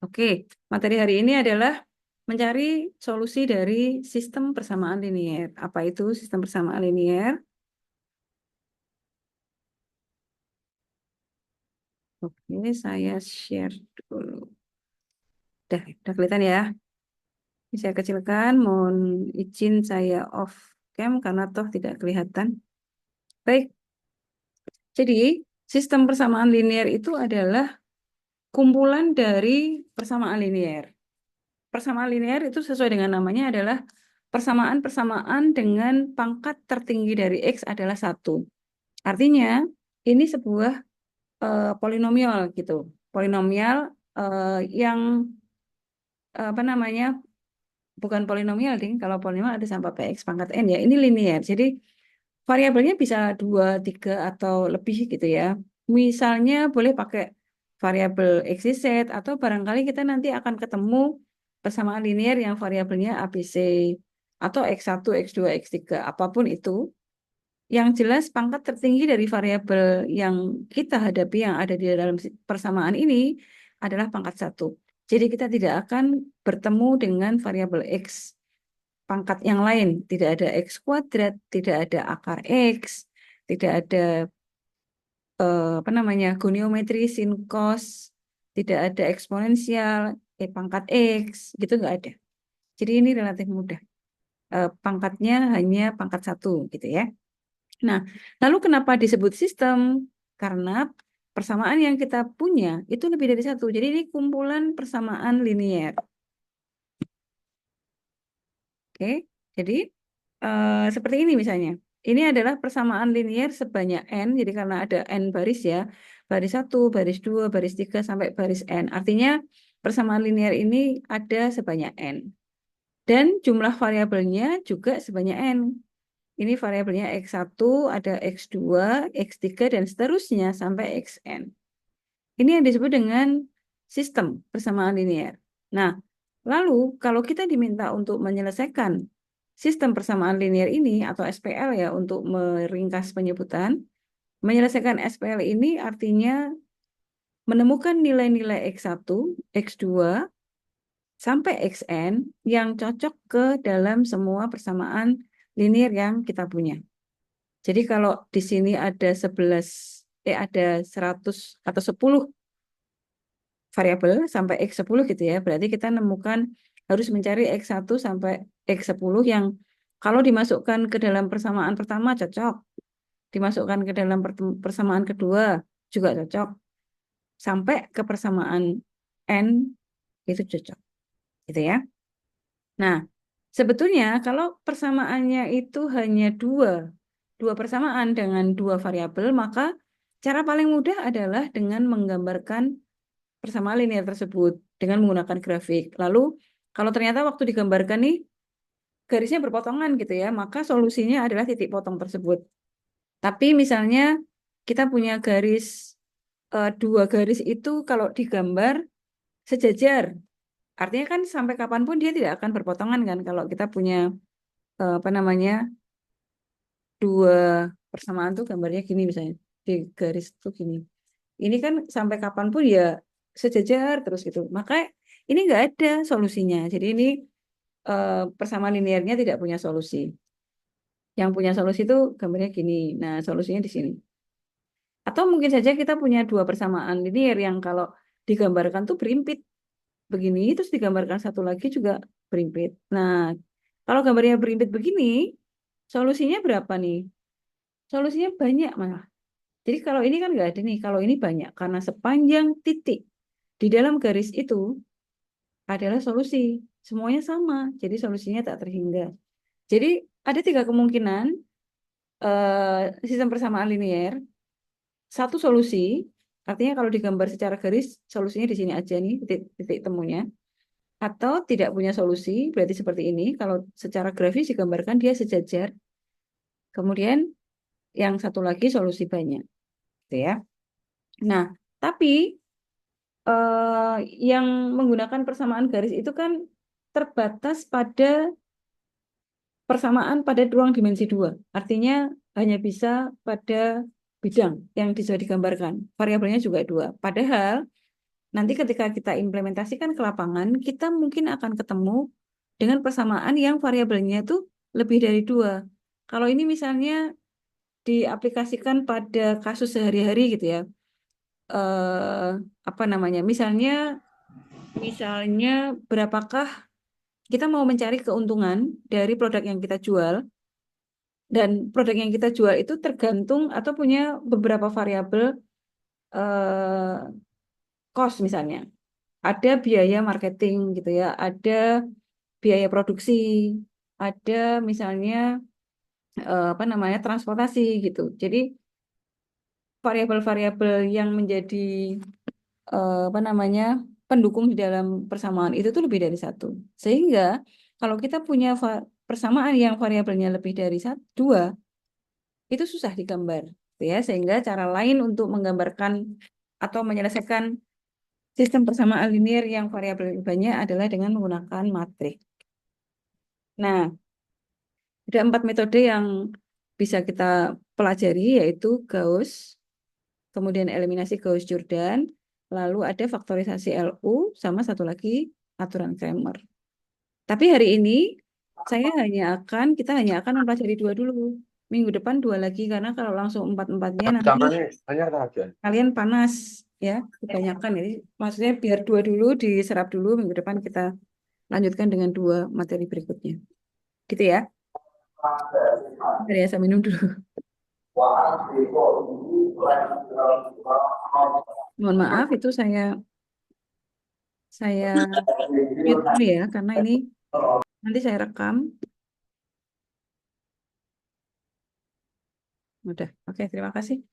Oke, materi hari ini adalah mencari solusi dari sistem persamaan linier. Apa itu sistem persamaan linier? Oke, saya share dulu. Udah kelihatan ya. Ini saya kecilkan, mohon izin saya off cam karena toh tidak kelihatan. Baik, jadi sistem persamaan linier itu adalah kumpulan dari persamaan linier. Persamaan linier itu sesuai dengan namanya adalah persamaan-persamaan dengan pangkat tertinggi dari X adalah 1. Artinya, ini sebuah polinomial gitu. Polinomial yang apa namanya? Bukan polinomial, ding. Kalau polinomial ada sampai px pangkat n ya. Ini linear. Jadi variabelnya bisa 2, 3 atau lebih gitu ya. Misalnya boleh pakai variabel x, y, z atau barangkali kita nanti akan ketemu persamaan linear yang variabelnya ABC atau x1, x2, x3 apapun itu. Yang jelas pangkat tertinggi dari variabel yang kita hadapi yang ada di dalam persamaan ini adalah pangkat 1. Jadi kita tidak akan bertemu dengan variabel X pangkat yang lain. Tidak ada X kuadrat, tidak ada akar X, tidak ada apa namanya goniometri sin cos, tidak ada eksponensial, pangkat X, gitu nggak ada. Jadi ini relatif mudah. Pangkatnya hanya pangkat 1 gitu ya. Nah, lalu kenapa disebut sistem? Karena persamaan yang kita punya itu lebih dari 1. Jadi ini kumpulan persamaan linier. Oke, jadi seperti ini misalnya. Ini adalah persamaan linier sebanyak n. Jadi karena ada n baris ya, baris 1, baris 2, baris 3 sampai baris n. Artinya persamaan linier ini ada sebanyak n. Dan jumlah variabelnya juga sebanyak n. Ini variabelnya X1, ada X2, X3, dan seterusnya sampai Xn. Ini yang disebut dengan sistem persamaan linear. Nah, lalu kalau kita diminta untuk menyelesaikan sistem persamaan linear ini atau SPL ya untuk meringkas penyebutan, menyelesaikan SPL ini artinya menemukan nilai-nilai X1, X2, sampai Xn yang cocok ke dalam semua persamaan linear yang kita punya. Jadi kalau di sini ada 11, ada 100 atau 10 variabel sampai X10 gitu ya, berarti kita nemukan harus mencari X1 sampai X10 yang kalau dimasukkan ke dalam persamaan pertama cocok, dimasukkan ke dalam persamaan kedua juga cocok, sampai ke persamaan N itu cocok, gitu ya. Nah, sebetulnya kalau persamaannya itu hanya dua persamaan dengan dua variabel, maka cara paling mudah adalah dengan menggambarkan persamaan linear tersebut dengan menggunakan grafik. Lalu kalau ternyata waktu digambarkan nih garisnya berpotongan gitu ya, maka solusinya adalah titik potong tersebut. Tapi misalnya kita punya garis dua garis itu kalau digambar sejajar, artinya kan sampai kapanpun dia tidak akan berpotongan kan kalau kita punya apa namanya dua persamaan tuh gambarnya gini misalnya di garis tuh gini. Ini kan sampai kapanpun ya sejajar terus gitu. Maka ini nggak ada solusinya. Jadi ini persamaan linearnya tidak punya solusi. Yang punya solusi itu gambarnya gini. Nah, solusinya di sini. Atau mungkin saja kita punya dua persamaan linear yang kalau digambarkan tuh berimpit begini, terus digambarkan satu lagi juga berimpit. Nah, kalau gambarnya berimpit begini, solusinya berapa nih? Solusinya banyak malah. Jadi kalau ini kan nggak ada nih, kalau ini banyak. Karena sepanjang titik di dalam garis itu adalah solusi. Semuanya sama, jadi solusinya tak terhingga. Jadi ada tiga kemungkinan sistem persamaan linear. Satu solusi, artinya kalau digambar secara garis, solusinya di sini aja nih, titik temunya. Atau tidak punya solusi, berarti seperti ini. Kalau secara grafis digambarkan dia sejajar. Kemudian yang satu lagi solusi banyak. Gitu ya. Nah, tapi eh, yang menggunakan persamaan garis itu kan terbatas pada persamaan pada ruang dimensi 2. Artinya hanya bisa pada bidang yang bisa digambarkan. Variabelnya juga 2. Padahal nanti ketika kita implementasikan ke lapangan, kita mungkin akan ketemu dengan persamaan yang variabelnya itu lebih dari 2. Kalau ini misalnya diaplikasikan pada kasus sehari-hari gitu ya, apa namanya? Misalnya berapakah kita mau mencari keuntungan dari produk yang kita jual, dan produk yang kita jual itu tergantung atau punya beberapa variabel eh, cost misalnya. Ada biaya marketing gitu ya, ada biaya produksi, ada misalnya apa namanya transportasi gitu. Jadi variabel-variabel yang menjadi apa namanya pendukung di dalam persamaan itu tuh lebih dari 1. Sehingga kalau kita punya persamaan yang variabelnya lebih dari 2, itu susah digambar, gitu ya. Sehingga cara lain untuk menggambarkan atau menyelesaikan sistem persamaan linear yang variabel banyak adalah dengan menggunakan matrik. Nah, ada 4 metode yang bisa kita pelajari, yaitu Gauss, kemudian eliminasi Gauss-Jordan, lalu ada faktorisasi LU, sama satu lagi aturan Cramer. Tapi hari ini kita hanya akan mempelajari 2 dulu. Minggu depan 2 lagi, karena kalau langsung 4-empatnya nanti kalian panas ya, kebanyakan. Jadi maksudnya biar 2 dulu diserap dulu, minggu depan kita lanjutkan dengan 2 materi berikutnya. Gitu ya. Dari saya minum dulu. Mohon maaf, itu saya mute dulu ya, karena ini nanti saya rekam. Udah, oke, terima kasih.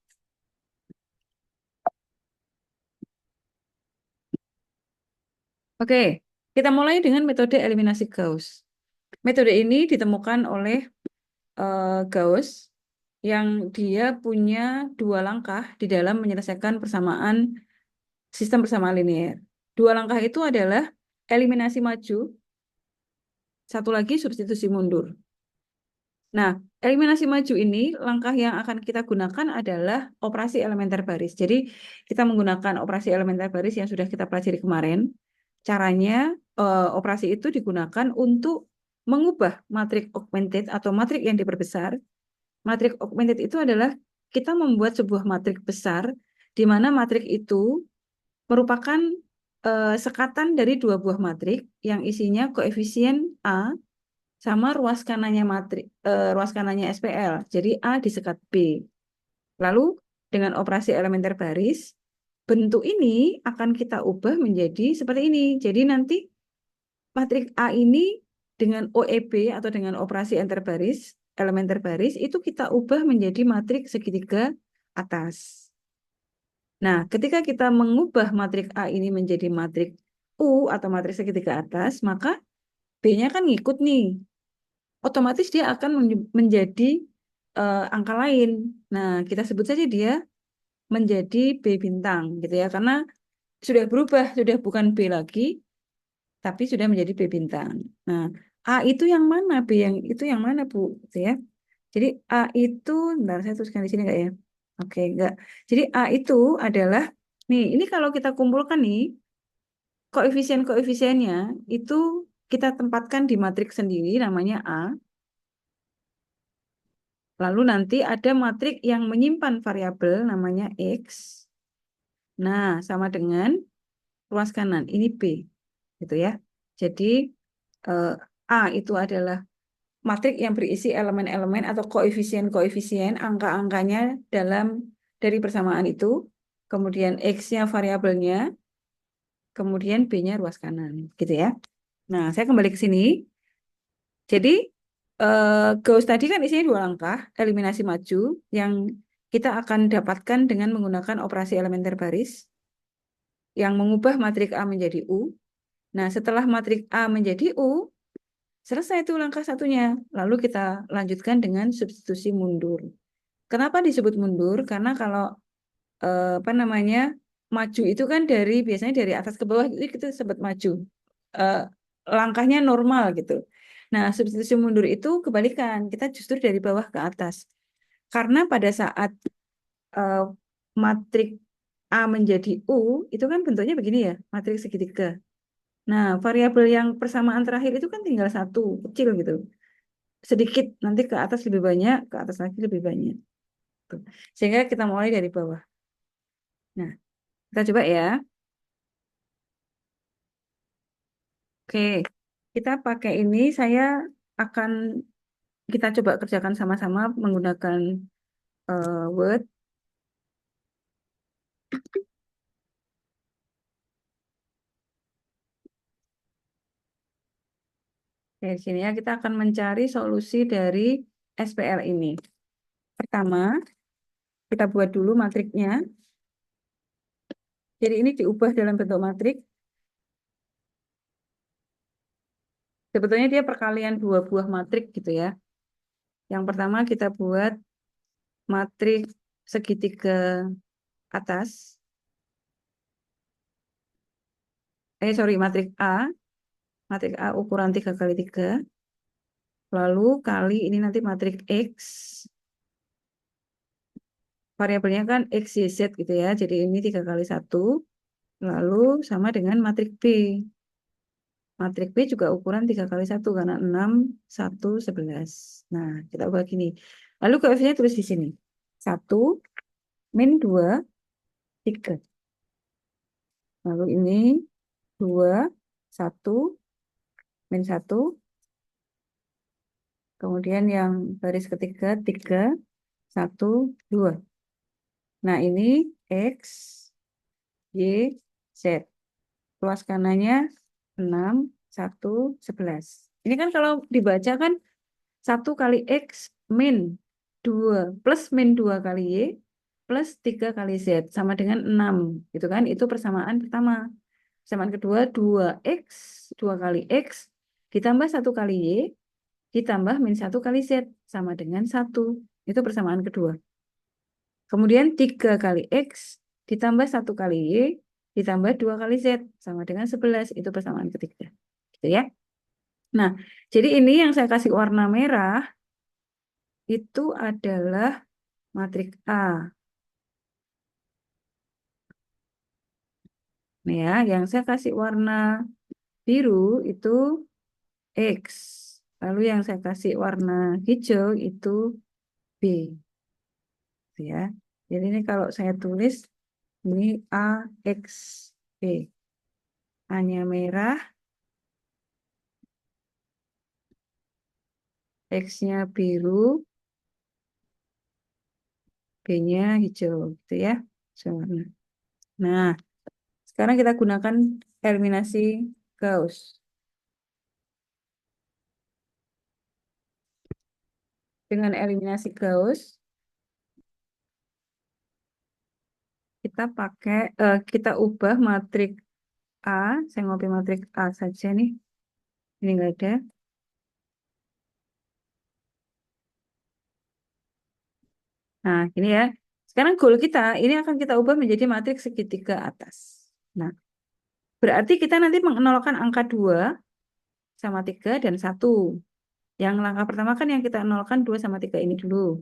Oke, kita mulai dengan metode eliminasi Gauss. Metode ini ditemukan oleh Gauss, yang dia punya 2 langkah di dalam menyelesaikan sistem persamaan linear. 2 langkah itu adalah eliminasi maju, satu lagi substitusi mundur. Nah, eliminasi maju ini, langkah yang akan kita gunakan adalah operasi elementer baris. Jadi, kita menggunakan operasi elementer baris yang sudah kita pelajari kemarin. Caranya, operasi itu digunakan untuk mengubah matrik augmented atau matrik yang diperbesar. Matrik augmented itu adalah kita membuat sebuah matrik besar, di mana matrik itu merupakan sekatan dari 2 buah matrik yang isinya koefisien A sama ruas kanannya SPL. Jadi A disekat B. Lalu dengan operasi elementer baris, bentuk ini akan kita ubah menjadi seperti ini. Jadi nanti matrik A ini dengan OEB atau dengan operasi elementer baris itu kita ubah menjadi matrik segitiga atas. Nah, ketika kita mengubah matrik A ini menjadi matrik U atau matrik segitiga atas, maka B-nya kan ngikut nih. Otomatis dia akan menjadi angka lain. Nah, kita sebut saja dia menjadi B bintang gitu ya, karena sudah berubah, sudah bukan B lagi, tapi sudah menjadi B bintang. Nah, A itu yang mana, B yang itu yang mana, Bu? Gitu ya. Jadi A itu, bentar saya tuliskan di sini enggak ya? Oke, enggak. Jadi A itu adalah, nih, ini kalau kita kumpulkan nih, koefisien-koefisiennya itu kita tempatkan di matriks sendiri, namanya A. Lalu nanti ada matrik yang menyimpan variabel, namanya X. Nah, sama dengan ruas kanan, ini B. Gitu ya. Jadi, eh, A itu adalah matrik yang berisi elemen-elemen atau koefisien-koefisien, angka-angkanya dari persamaan itu. Kemudian X-nya variabelnya, kemudian B-nya ruas kanan. Gitu ya. Nah, saya kembali ke sini. Jadi, Gauss tadi kan isinya 2 langkah, eliminasi maju, yang kita akan dapatkan dengan menggunakan operasi elementer baris, yang mengubah matrik A menjadi U. Nah, setelah matrik A menjadi U, selesai itu langkah satunya. Lalu kita lanjutkan dengan substitusi mundur. Kenapa disebut mundur? Karena kalau apa namanya maju itu kan biasanya dari atas ke bawah itu kita sebut maju. Eh, Langkahnya normal gitu. Nah, substitusi mundur itu kebalikan. Kita justru dari bawah ke atas. Karena pada saat matrik A menjadi U, itu kan bentuknya begini ya, matriks segitiga. Nah, variabel yang persamaan terakhir itu kan tinggal satu, kecil gitu. Sedikit, nanti ke atas lebih banyak, ke atas lagi lebih banyak. Tuh. Sehingga kita mulai dari bawah. Nah, kita coba ya. Oke, kita pakai ini, saya akan, kita coba kerjakan sama-sama menggunakan Word. Dari sini ya, kita akan mencari solusi dari SPL ini. Pertama, kita buat dulu matriknya. Jadi ini diubah dalam bentuk matrik. Sebetulnya dia perkalian dua buah matrik gitu ya. Yang pertama kita buat matrik segitiga atas. Sorry, matrik A. Matrik A ukuran 3 kali 3. Lalu kali ini nanti matrik X. Variabelnya kan X, Y, Z gitu ya. Jadi ini 3 kali 1. Lalu sama dengan matrik B. Matrik B juga ukuran 3 kali 1 karena 6, 1, 11. Nah, kita ubah gini. Lalu koefisiennya tulis di sini. 1, min 2, 3. Lalu ini 2, 1, min 1. Kemudian yang baris ketiga 3, 1, 2. Nah, ini X, Y, Z. Luas kanannya 6, 1, 11. Ini kan kalau dibaca kan 1 kali X min 2 plus min 2 kali Y plus 3 kali Z sama dengan 6. Gitu kan? Itu persamaan pertama. Persamaan kedua 2X, 2 kali X ditambah 1 kali Y ditambah min 1 kali Z sama dengan 1. Itu persamaan kedua. Kemudian 3 kali X ditambah 1 kali Y ditambah 2 kali Z sama dengan 11. Itu persamaan ketiga. Gitu ya. Nah, jadi ini yang saya kasih warna merah itu adalah matrik A. Nih ya, yang saya kasih warna biru itu X. Lalu yang saya kasih warna hijau itu B. Gitu ya. Jadi ini kalau saya tulis ini A, X, B. A-nya merah, X-nya biru, B-nya hijau. Gitu ya. Warna. Nah, sekarang kita gunakan eliminasi Gauss. Dengan eliminasi Gauss, kita pakai, kita ubah matrik A. Saya ngopi matrik A saja nih. Ini enggak ada. Nah, ini ya. Sekarang goal kita, ini akan kita ubah menjadi matriks segitiga atas. Nah, berarti kita nanti mengenolkan angka 2 sama 3 dan 1. Yang langkah pertama kan yang kita nolkan 2 sama 3 ini dulu.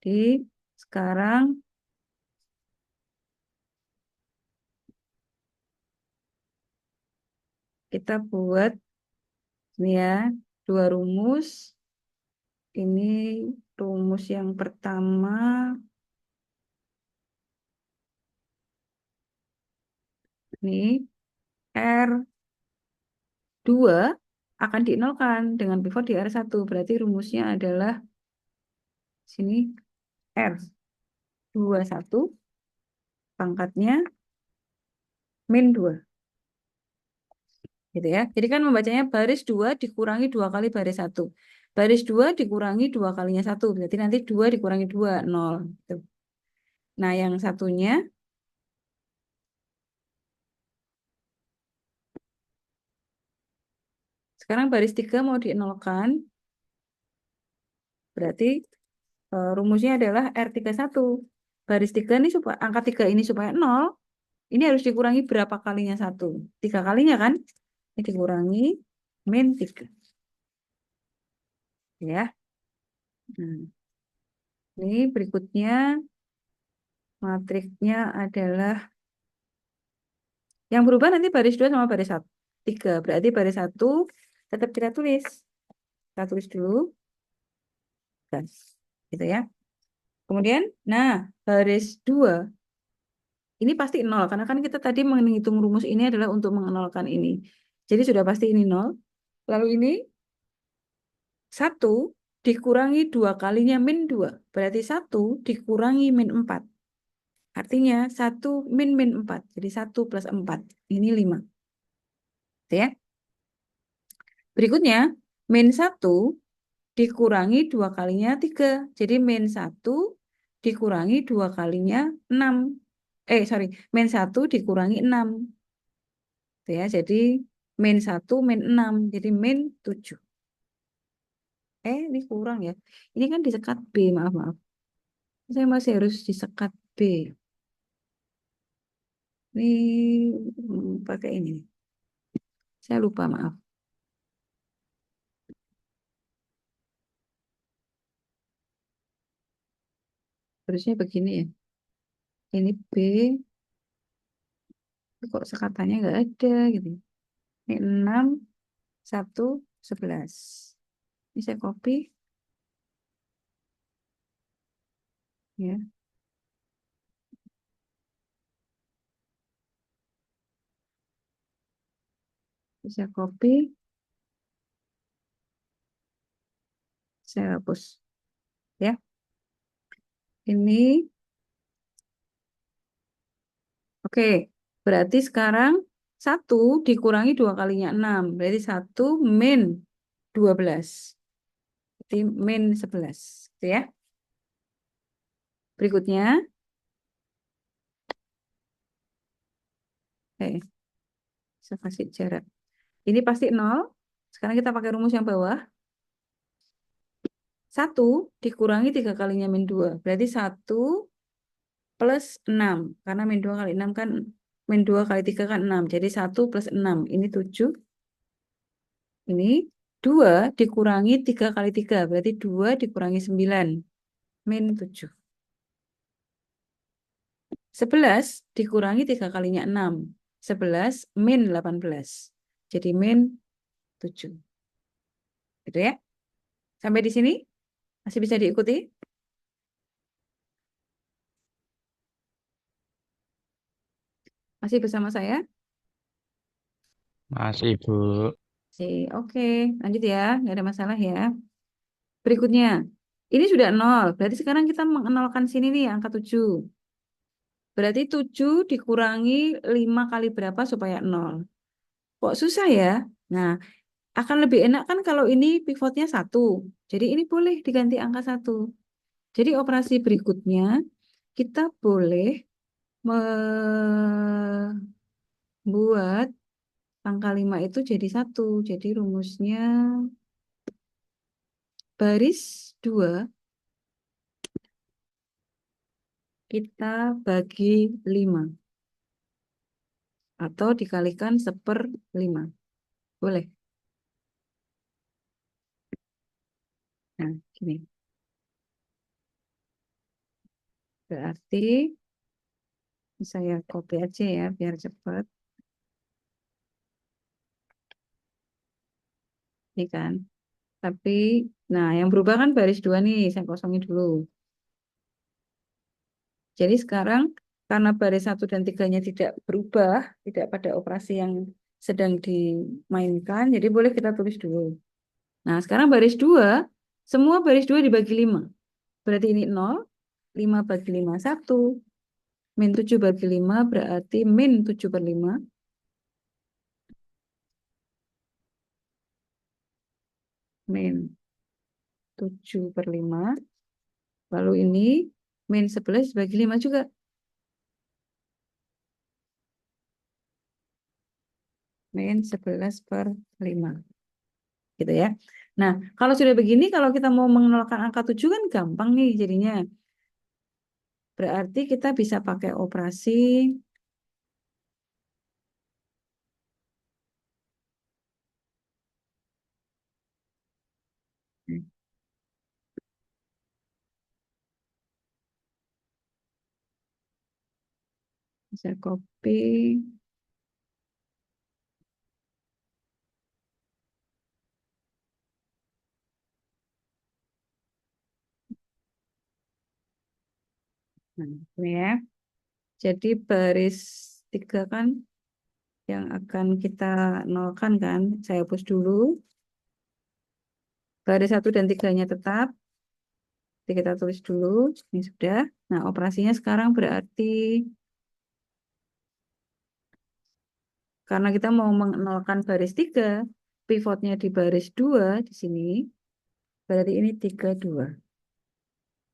Jadi, sekarang kita buat ini ya, 2 rumus. Ini rumus yang pertama. Ini R2 akan dinolkan dengan pivot di R1. Berarti rumusnya adalah sini R21 pangkatnya min 2. Gitu ya. Jadi kan membacanya baris 2 dikurangi 2 kali baris 1. Baris 2 dikurangi 2 kalinya 1. Berarti nanti 2 dikurangi 2, 0. Gitu. Nah, yang satunya, sekarang baris 3 mau dienolkan. Berarti rumusnya adalah R31. Baris 3 ini supaya, angka 3 ini supaya 0, ini harus dikurangi berapa kalinya 1? 3 kalinya kan? Ini dikurangi min 3. Ya. Nah, ini berikutnya Matriksnya adalah, yang berubah nanti baris 2 sama baris 1, 3. Berarti baris 1 tetap kita tulis. Kita tulis dulu. Gas. Gitu ya. Kemudian, nah, baris 2 ini pasti nol, karena kan kita tadi menghitung rumus ini adalah untuk mengenolkan ini. Jadi sudah pasti ini nol. Lalu ini 1 dikurangi 2 kalinya min 2. Berarti 1 dikurangi min 4. Artinya 1 min min 4. Jadi 1 plus 4. Ini 5. Gitu ya. Berikutnya, min 1 dikurangi 2 kalinya 3. Jadi min 1 dikurangi 2 kalinya 6. Min 1 dikurangi 6. Gitu ya. Jadi min 1 min 6. Jadi min 7. Ini kurang ya. Ini kan disekat B, maaf, maaf. Saya masih harus disekat B. Ini pakai ini. Saya lupa, maaf. Harusnya begini ya. Ini B, kok sekatannya nggak ada gitu. Ini 6, 1, 11. Ini saya copy. Ya, bisa copy. Saya hapus. Ya, ini. Oke, berarti sekarang 1 dikurangi 2 kalinya 6. Berarti 1 min 12. Berarti min 11. Gitu ya. Berikutnya, saya kasih jarak. Ini pasti 0. Sekarang kita pakai rumus yang bawah. 1 dikurangi 3 kalinya min 2. Berarti 1 plus 6. Karena min 2 kali 6 kan, min 2 kali 3 kan 6. Jadi 1 plus 6. Ini 7. Ini 2 dikurangi 3 kali 3. Berarti 2 dikurangi 9. Min 7. 11 dikurangi 3 kalinya 6. 11 min 18. Jadi min 7. Gitu ya. Sampai di sini masih bisa diikuti? Masih bersama saya? Masih, Bu. Oke, lanjut ya, nggak ada masalah ya. Berikutnya, ini sudah 0, berarti sekarang kita mengenolkan sini nih, angka 7. Berarti 7 dikurangi 5 kali berapa supaya 0. Kok susah ya? Nah, akan lebih enak kan kalau ini pivotnya 1. Jadi ini boleh diganti angka 1. Jadi operasi berikutnya, kita boleh membuat angka 5 itu jadi 1. Jadi rumusnya baris 2 kita bagi 5 atau dikalikan 1/5. Boleh. Nah, gini. Berarti saya copy aja ya biar cepat. Ini kan. Tapi, nah yang berubah kan baris 2 nih. Saya kosongin dulu. Jadi sekarang karena baris 1 dan 3-nya tidak berubah, tidak pada operasi yang sedang dimainkan, jadi boleh kita tulis dulu. Nah, sekarang baris 2, semua baris 2 dibagi 5. Berarti ini 0, 5 bagi 5, 1. Min 7 bagi 5 berarti min 7/5. Min 7/5. Lalu ini min 11 bagi 5 juga. Min 11/5. Gitu ya. Nah, kalau sudah begini, kalau kita mau mengenalkan angka 7 kan gampang nih jadinya. Berarti kita bisa pakai operasi Saya copy. Nah, ini ya. Jadi baris 3 kan yang akan kita nolkan kan. Saya hapus dulu. Baris 1 dan 3-nya tetap. Jadi kita tulis dulu. Ini sudah. Nah, operasinya sekarang berarti karena kita mau menolkan baris 3, pivotnya di baris 2 di sini. Berarti ini 32.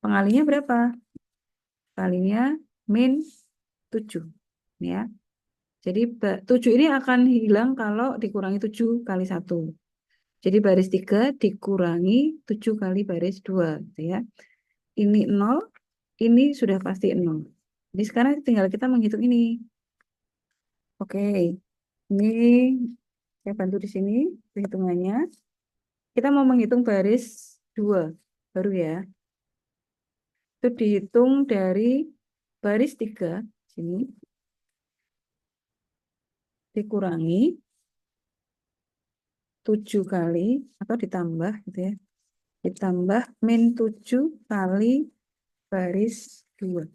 Pengalinya berapa? Kalinya min 7. Ya. Jadi 7 ini akan hilang kalau dikurangi 7 kali 1. Jadi baris 3 dikurangi 7 kali baris 2. Gitu ya. Ini 0, ini sudah pasti 0. Jadi sekarang tinggal kita menghitung ini. Oke, ini saya bantu di sini perhitungannya. Kita mau menghitung baris 2 baru ya. Itu dihitung dari baris 3 sini dikurangi 7 kali atau ditambah gitu ya. Ditambah min 7 kali baris 2.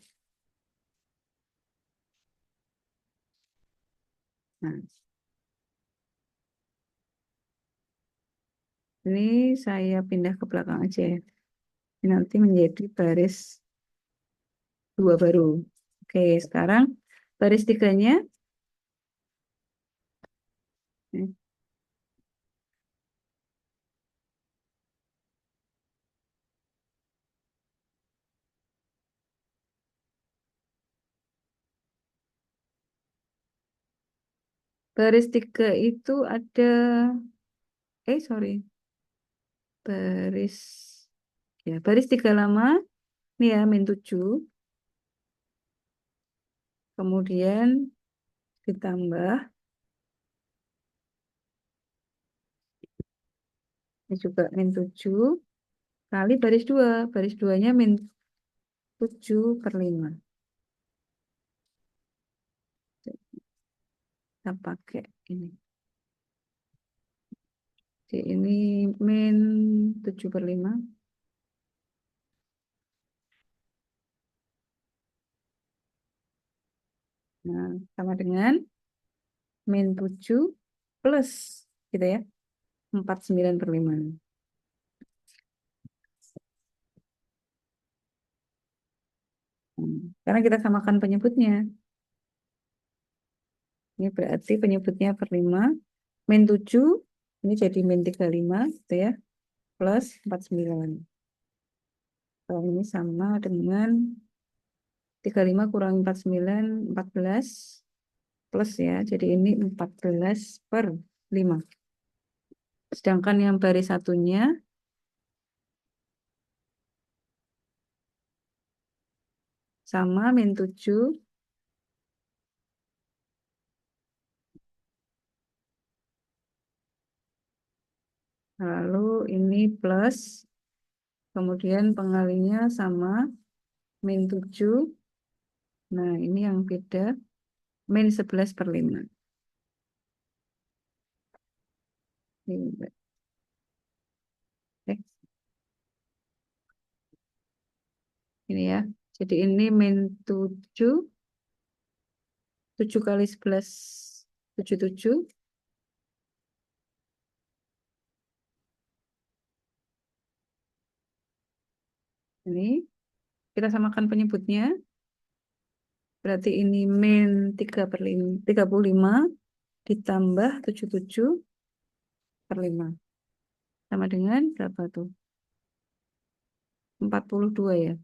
Nah, ini saya pindah ke belakang aja ya. Ini nanti menjadi baris 2 baru. Oke, sekarang baris 3-nya. Baris 3 itu ada, sorry, baris, ya baris 3 lama, ini ya min 7, kemudian ditambah, ini juga min 7, kali baris 2-nya min 7/5. Kita pakai ini. Jadi ini min 7/5. Nah, sama dengan min 7 plus gitu ya, 49/5. Karena kita samakan penyebutnya. Ini berarti penyebutnya per 5. Min 7, ini jadi min 35 gitu ya. Plus 49. Kalau ini sama dengan 35 kurangi 49, 14. Plus ya, jadi ini 14/5. Sedangkan yang baris satunya sama min 7, lalu ini plus, kemudian pengalinya sama min 7. Nah, ini yang beda, min 11/5. Ini, eh, ini ya. Jadi ini min 7, 7 kali 11, 77. Ini kita samakan penyebutnya. Berarti ini min 3/5, 35 ditambah 77/5. Sama dengan berapa tuh? 42 ya.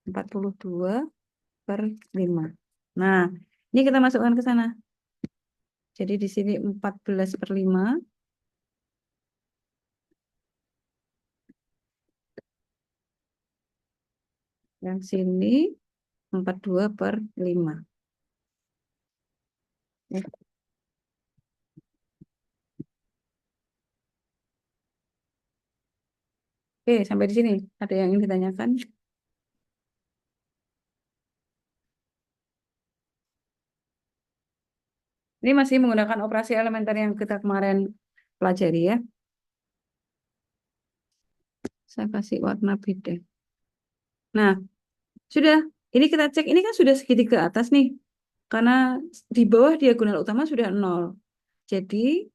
42/5. Nah, ini kita masukkan ke sana. Jadi di sini 14/5. Yang sini 42/5. Ya. Oke, sampai di sini. Ada yang ingin ditanyakan? Ini masih menggunakan operasi elementer yang kita kemarin pelajari ya. Saya kasih warna beda. Nah, sudah. Ini kita cek, ini kan sudah segitiga atas nih. Karena di bawah diagonal utama sudah 0. Jadi,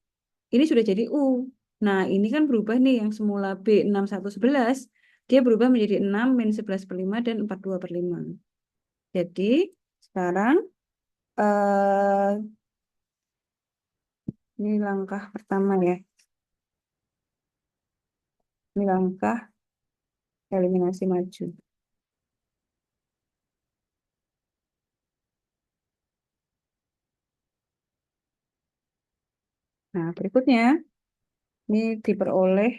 ini sudah jadi U. Nah, ini kan berubah nih yang semula B6111, dia berubah menjadi 6 min 11 per 5 dan 42 per 5. Jadi, sekarang eh, ini langkah pertama ya. Ini langkah eliminasi maju. Nah, berikutnya ini diperoleh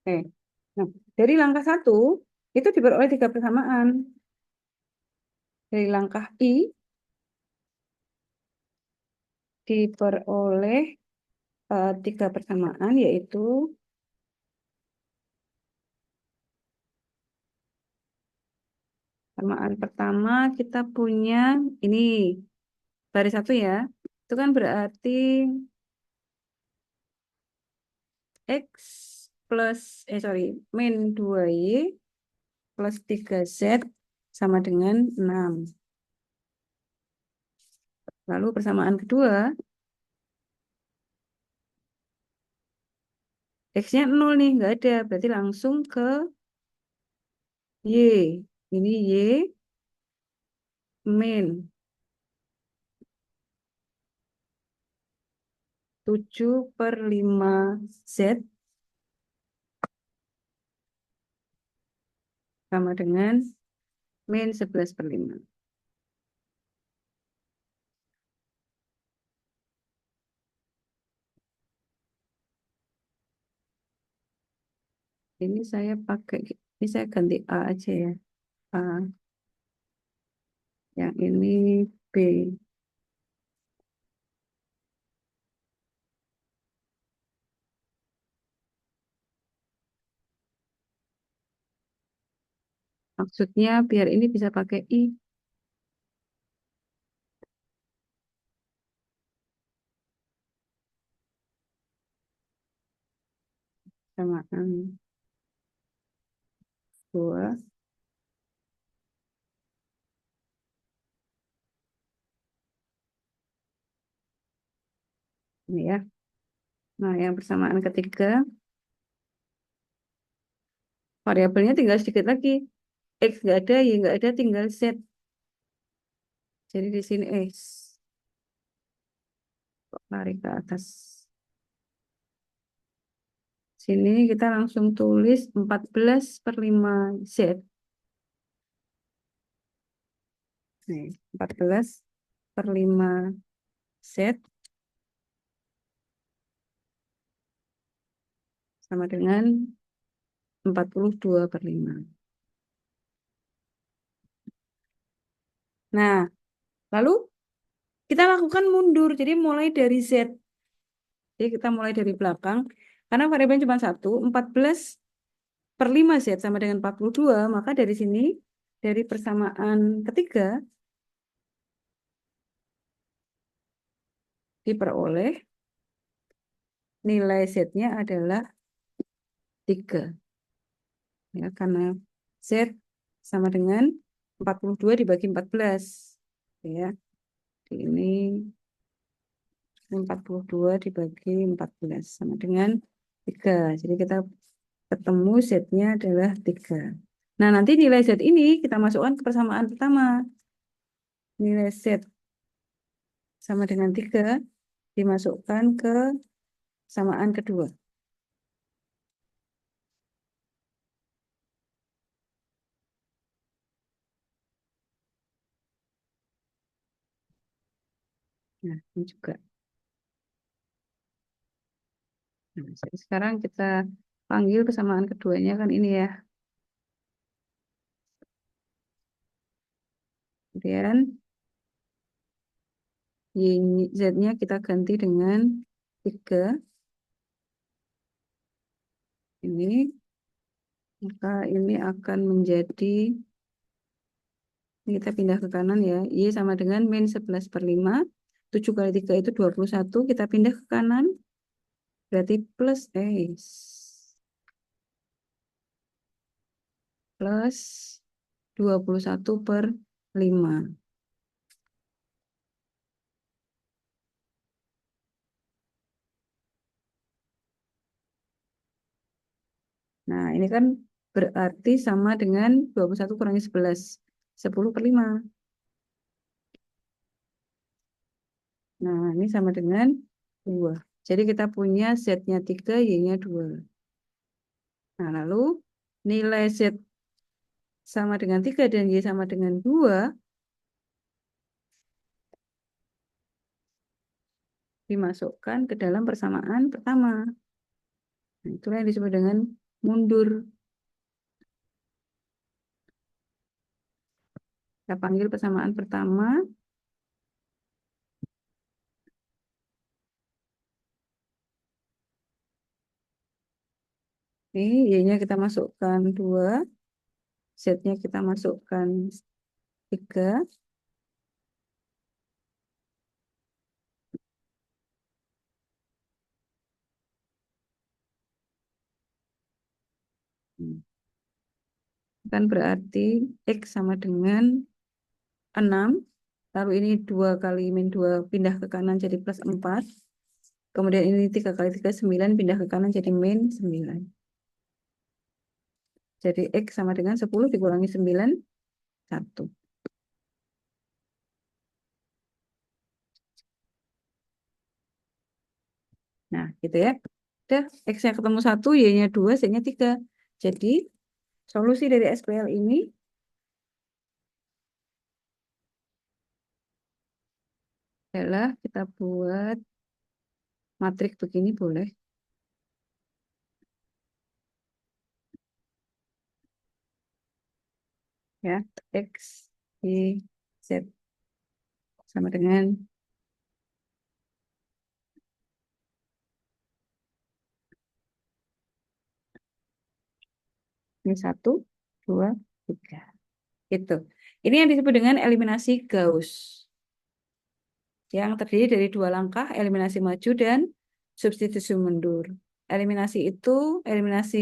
eh. Nah, dari langkah 1 itu diperoleh 3 persamaan. Dari langkah I diperoleh 3 persamaan, yaitu persamaan pertama kita punya ini baris 1 ya. Itu kan berarti X plus min 2Y plus 3Z sama dengan 6. Lalu persamaan kedua, X-nya 0 nih, nggak ada. Berarti langsung ke Y. Ini Y min 7 per 5 Z sama dengan min 11 per 5. Ini saya pakai, ini saya ganti A aja ya. A, yang ini B. Maksudnya biar ini bisa pakai I. Samaan 2. Ini ya. Nah, yang persamaan ketiga, variabelnya tinggal sedikit lagi. X nggak ada, Y nggak ada, tinggal Z. Jadi di sini X. Lari ke atas. Sini kita langsung tulis 14 per 5 Z. Nih, 14 per 5 Z sama dengan 42 per 5. Nah, lalu kita lakukan mundur. Jadi mulai dari Z. Jadi kita mulai dari belakang. Karena variabelnya cuma 1, 14 per 5 Z sama dengan 42. Maka dari sini, dari persamaan ketiga, diperoleh nilai Z-nya adalah 3. Ya, karena Z sama dengan 42 dibagi 14. Ya, ini 42 dibagi 14 sama dengan 3. Jadi kita ketemu Z-nya adalah 3. Nah, nanti nilai Z ini kita masukkan ke persamaan pertama. Nilai Z sama dengan 3 dimasukkan ke persamaan kedua. Nah, ini juga. Nah, jadi sekarang kita panggil persamaan keduanya kan ini ya. Kemudian Z-nya kita ganti dengan 3. Ini, maka ini akan menjadi, ini kita pindah ke kanan ya. Y sama dengan min 11/5. 7 kali 3 itu 21. Kita pindah ke kanan. Berarti plus plus 21/5. Nah, ini kan berarti sama dengan 21 kurangi 11. 10/5. Nah, ini sama dengan 2. Jadi kita punya Z-nya 3, Y-nya 2. Nah, lalu nilai Z sama dengan 3 dan Y sama dengan 2 dimasukkan ke dalam persamaan pertama. Nah, itulah yang disebut dengan mundur. Kita panggil persamaan pertama. Ini Y-nya kita masukkan 2. Z-nya kita masukkan 3. Kan berarti X sama dengan 6. Lalu ini 2 kali min 2 pindah ke kanan jadi plus 4. Kemudian ini 3 kali 3, 9 pindah ke kanan jadi min 9. Jadi X sama dengan 10 dikurangi 9, 1. Nah, gitu ya. Udah, X-nya ketemu 1, Y-nya 2, Z-nya 3. Jadi, solusi dari SQL ini adalah kita buat matriks begini boleh. Ya, X, Y, Z sama dengan ini 1, 2, 3. Itu. Ini yang disebut dengan eliminasi Gauss. Yang terdiri dari 2 langkah, eliminasi maju dan substitusi mundur. Eliminasi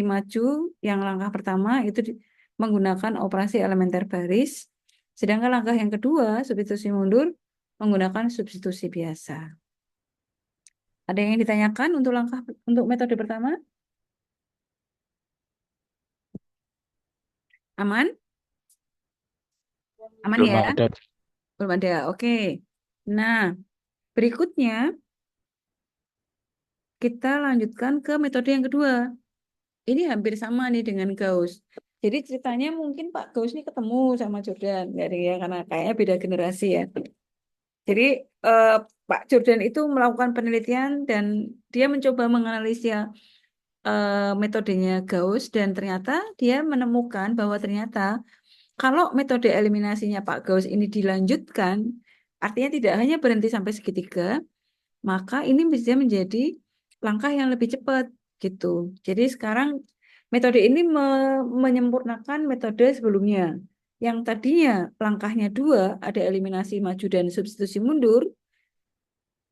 maju yang langkah pertama itu menggunakan operasi elementer baris. Sedangkan langkah yang kedua, substitusi mundur, menggunakan substitusi biasa. Ada yang ditanyakan untuk metode pertama? Aman? Aman Belum ya? ada. Belum ada. Oke. Nah, berikutnya kita lanjutkan ke metode yang kedua. Ini hampir sama nih dengan Gauss. Jadi ceritanya mungkin Pak Gauss ini ketemu sama Jordan, dari ya karena kayaknya beda generasi ya. Jadi eh, Pak Jordan itu melakukan penelitian dan dia mencoba menganalisa metodenya Gauss dan ternyata dia menemukan bahwa ternyata kalau metode eliminasinya Pak Gauss ini dilanjutkan, artinya tidak hanya berhenti sampai segitiga, maka ini bisa menjadi langkah yang lebih cepat gitu. Jadi sekarang metode ini menyempurnakan metode sebelumnya. Yang tadinya langkahnya 2, ada eliminasi maju dan substitusi mundur.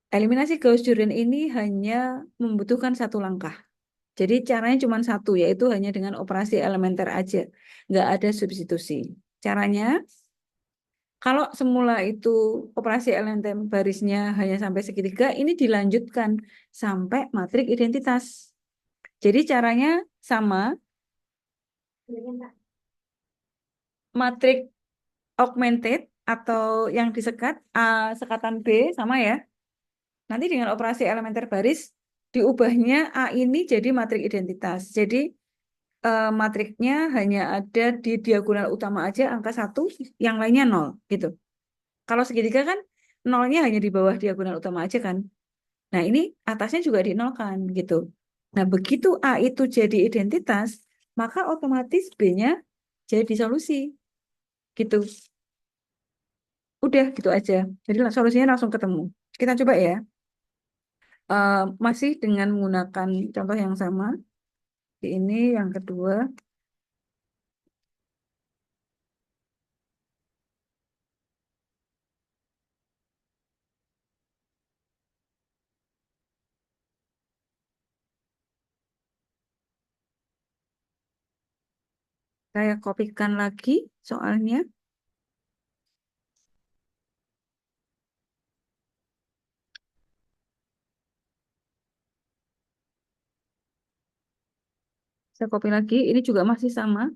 Eliminasi Gauss-Jordan ini hanya membutuhkan 1 langkah. Jadi caranya cuma 1, yaitu hanya dengan operasi elementer aja. Nggak ada substitusi. Caranya, kalau semula itu operasi elementer barisnya hanya sampai segitiga, ini dilanjutkan sampai matriks identitas. Jadi caranya sama, matriks augmented atau yang disekat A sekatan B sama ya. Nanti dengan operasi elementer baris diubahnya A ini jadi matriks identitas. Jadi matriksnya hanya ada di diagonal utama aja angka 1, yang lainnya 0 gitu. Kalau segitiga kan nolnya hanya di bawah diagonal utama aja kan. Nah, ini atasnya juga dinolkan gitu. Nah, begitu A itu jadi identitas, maka otomatis B-nya jadi solusi gitu. Udah gitu aja. Jadi solusinya langsung ketemu. Kita coba ya. Masih dengan menggunakan contoh yang sama. Ini yang kedua, saya kopikan lagi soalnya. Saya copy lagi. Ini juga masih sama.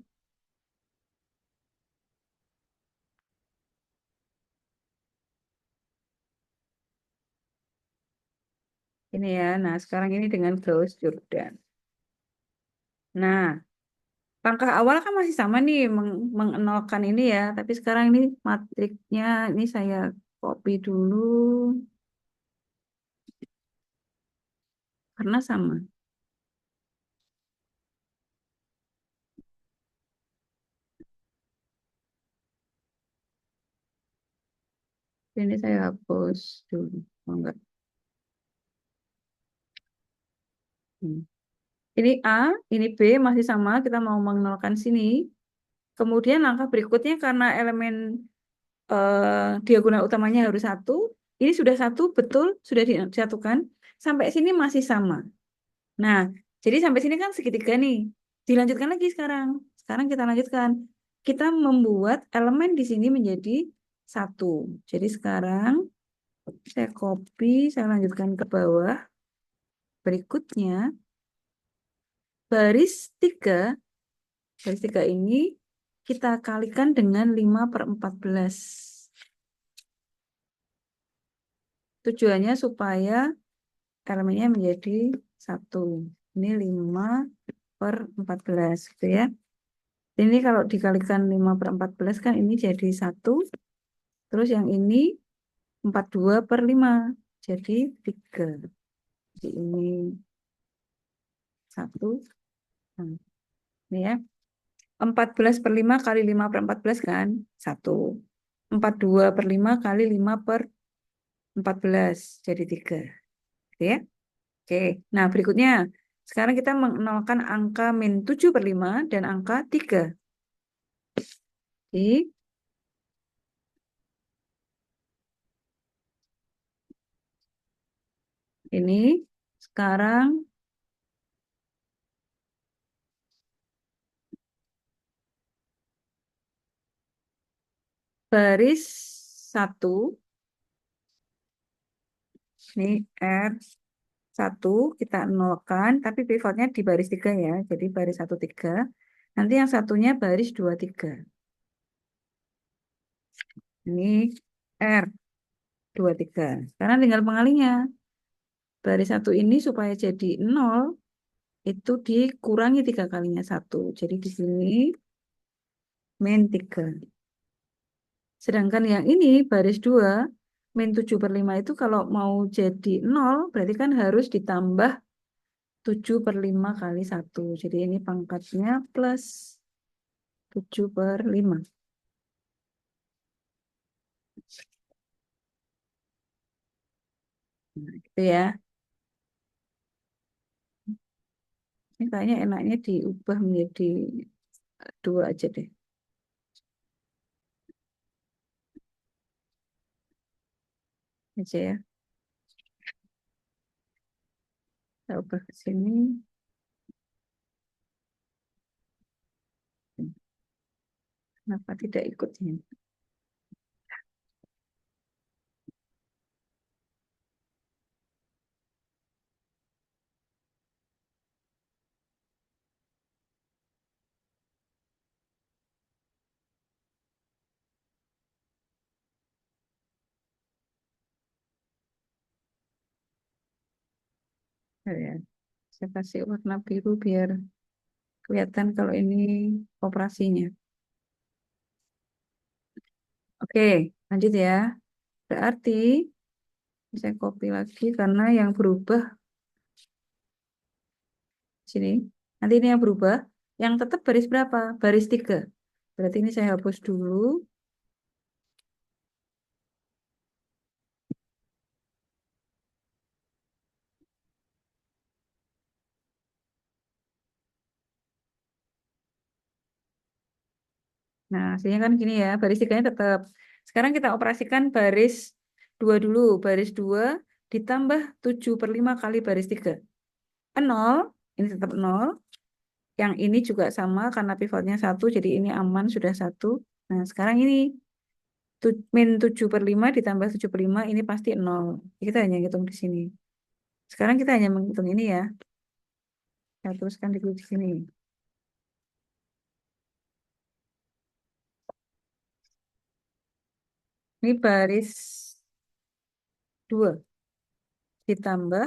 Ini ya. Nah, sekarang ini dengan Gauss Jordan. Nah, langkah awal kan masih sama nih, mengenolkan ini ya. Tapi sekarang ini matriknya, ini saya copy dulu. Karena sama. Ini saya hapus dulu. Oh, enggak. Hmm. Ini A, ini B masih sama. Kita mau mengenalkan sini. Kemudian langkah berikutnya karena elemen diagonal utamanya harus satu. Ini sudah satu, betul, sudah disatukan. Sampai sini masih sama. Nah, jadi sampai sini kan segitiga nih. Dilanjutkan lagi sekarang. Sekarang kita lanjutkan. Kita membuat elemen di sini menjadi satu. Jadi sekarang saya copy, saya lanjutkan ke bawah. Berikutnya, baris 3, baris 3 ini kita kalikan dengan 5/14. Tujuannya supaya elemennya menjadi satu. Ini 5/14 gitu ya. Ini kalau dikalikan 5/14 kan ini jadi satu. Terus yang ini 42/5. Jadi 3. Jadi ini satu. Nah, ini ya. 14/5 kali 5/14 kan? Satu. 42/5 kali 5/14. Jadi 3. Gitu ya. Oke. Nah berikutnya. Sekarang kita mengenalkan angka -7/5 dan angka 3. Jadi ini sekarang baris 1, ini R1 kita nolkan, tapi pivotnya di baris 3 ya, jadi baris 1, 3. Nanti yang satunya baris 2, 3. Ini R23. Sekarang tinggal pengalinya. Baris 1 ini supaya jadi 0, itu dikurangi 3 kalinya 1. Jadi di sini min 3. Sedangkan yang ini baris 2, -7/5 itu kalau mau jadi 0, berarti kan harus ditambah 7/5 kali 1. Jadi ini pangkatnya plus 7/5. Nah, gitu ya. Ini kayaknya enaknya diubah menjadi 2 aja deh. Aja ya. Kita ubah ke sini. Kenapa tidak ikut ini? Oh ya. Saya kasih warna biru biar kelihatan kalau ini operasinya. Oke, lanjut ya. Berarti saya copy lagi karena yang berubah sini. Nanti ini yang berubah. Yang tetap baris berapa? Baris 3. Berarti ini saya hapus dulu. Nah, hasilnya kan gini ya, baris tiganya tetap. Sekarang kita operasikan baris 2 dulu. Baris 2 ditambah 7/5 kali baris 3. 0, ini tetap 0. Yang ini juga sama karena pivotnya 1, jadi ini aman sudah 1. Nah, sekarang ini min 7/5 ditambah 7/5 ini pasti 0. Kita hanya hitung di sini. Sekarang kita hanya menghitung ini ya. Saya teruskan di sini. Ini baris 2 ditambah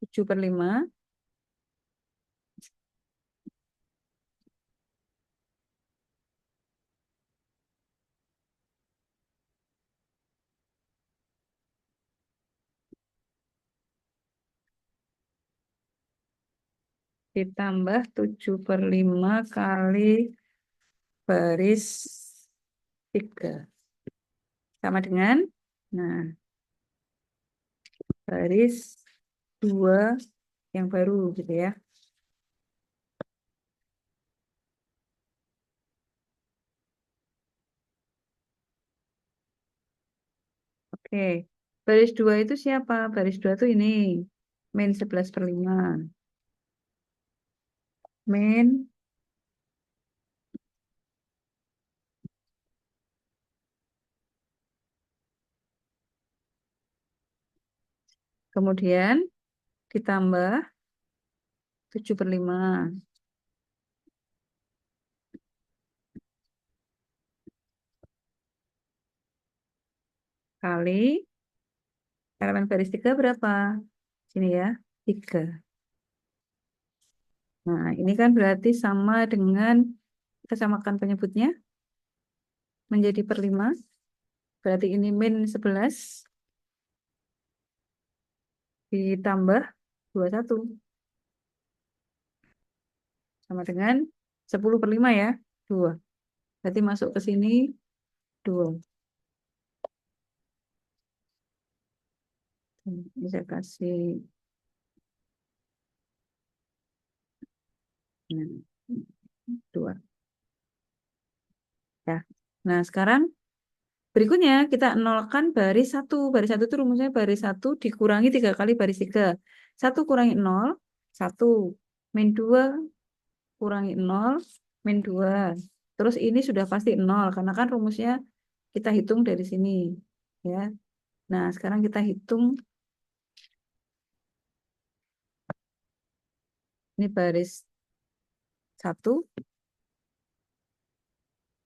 7/5 ditambah 7/5 kali baris 3. Sama dengan, nah, baris 2 yang baru gitu ya. Oke, baris 2 itu siapa? Baris 2 itu ini, min 11/5. Min, kemudian ditambah 7/5 kali elemen baris 3 berapa? Sini ya, 3. Nah, ini kan berarti sama dengan, kita samakan penyebutnya, menjadi per 5. Berarti ini min 11 ditambah 21. Sama dengan 10/5 ya, 2. Berarti masuk ke sini 2. Bisa kasih, nah, 2. Ya. Nah, sekarang berikutnya kita nolkan baris 1. Baris 1 itu rumusnya baris 1 dikurangi 3 kali baris 3. 1 kurangi 0, 1. Min 2 kurangi 0, min 2. Terus ini sudah pasti 0, karena kan rumusnya kita hitung dari sini. Ya. Nah, sekarang kita hitung, ini baris 1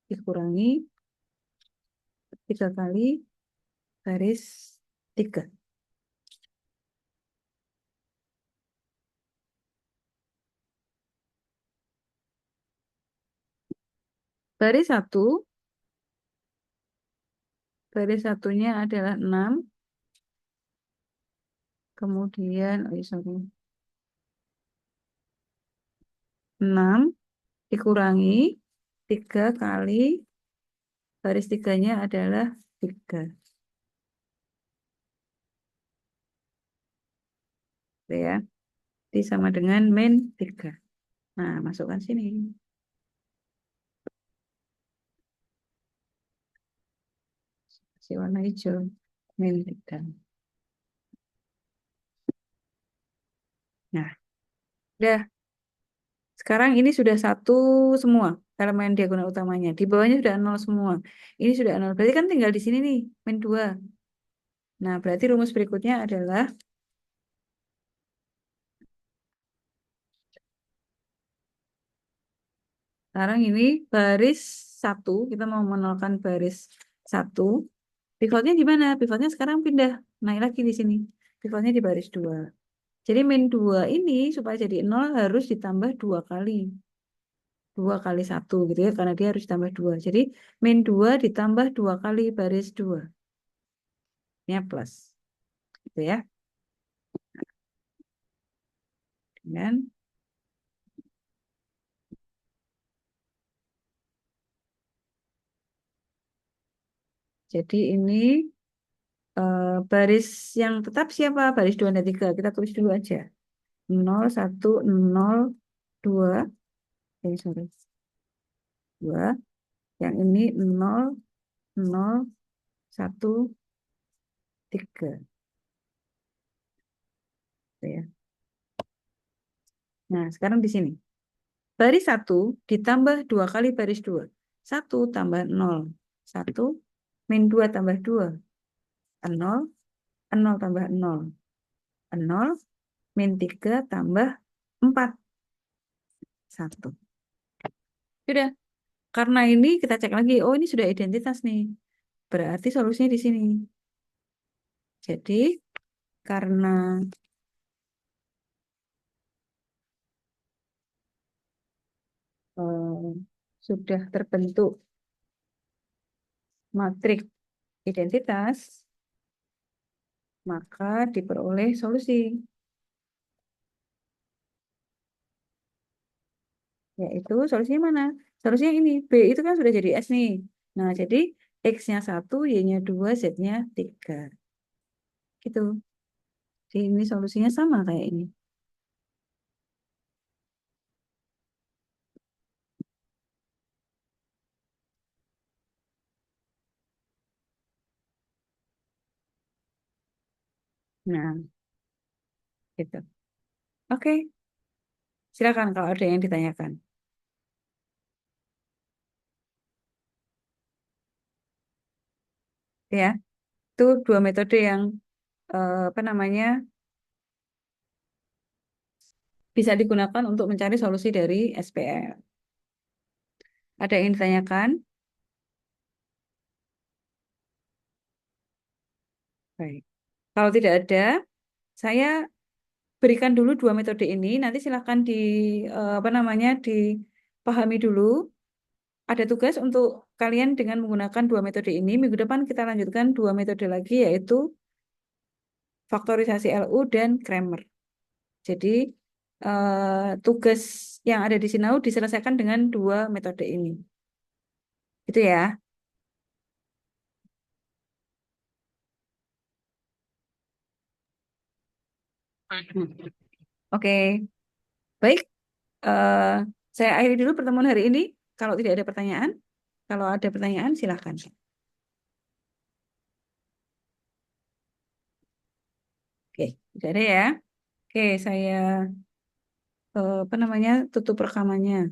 dikurangi 3 kali baris 3. Baris 1, baris satunya adalah 6. Kemudian, oh sorry, 6 dikurangi 3 kali baris 3-nya adalah 3. Gitu ya. Jadi sama dengan min 3. Nah, masukkan sini. Si warna hijau. Min 3. Nah, udah. Sekarang ini sudah 1 semua elemen diagonal utamanya. Di bawahnya sudah 0 semua. Ini sudah 0. Berarti kan tinggal di sini nih, min 2. Nah, berarti rumus berikutnya adalah, sekarang ini baris 1, kita mau menolkan baris 1. Pivotnya di mana? Pivotnya sekarang pindah, naik lagi di sini. Pivotnya di baris 2. Jadi min 2 ini supaya jadi 0 harus ditambah 2 kali. 2 kali 1 gitu ya, karena dia harus ditambah 2. Jadi min 2 ditambah 2 kali baris 2. Ini plus. Gitu ya. Dan jadi ini baris yang tetap siapa? Baris 2 dan 3. Kita tulis dulu aja. 0, 1, 0, 2. Sorry. 2, yang ini 0, 0, 1, 3. Gitu ya. Nah, sekarang di sini. Baris 1 ditambah 2 kali baris 2. 1 tambah 0. 1 min 2 tambah 2. 0. 0 tambah 0. 0 min 3 tambah 4. 1. Sudah. Karena ini kita cek lagi. Oh, ini sudah identitas nih. Berarti solusinya di sini. Jadi, karena eh, sudah terbentuk matriks identitas, maka diperoleh solusi. Yaitu solusinya mana? Solusinya ini. B itu kan sudah jadi S nih. Nah, jadi X-nya 1, Y-nya 2, Z-nya 3. Gitu. Jadi ini solusinya sama kayak ini. Nah, gitu. Oke, silakan kalau ada yang ditanyakan. Ya, itu dua metode yang apa namanya bisa digunakan untuk mencari solusi dari SPL. Ada yang ditanyakan? Baik. Kalau tidak ada, saya berikan dulu dua metode ini. Nanti silakan di apa namanya dipahami dulu. Ada tugas untuk kalian dengan menggunakan dua metode ini. Minggu depan kita lanjutkan dua metode lagi, yaitu faktorisasi LU dan Kramer. Jadi tugas yang ada di Sinau diselesaikan dengan dua metode ini. Itu ya. Hmm. Oke, baik. eh, saya akhiri dulu pertemuan hari ini. Kalau tidak ada pertanyaan, kalau ada pertanyaan silakan. Oke, tidak ada ya. Oke, saya apa namanya tutup rekamannya.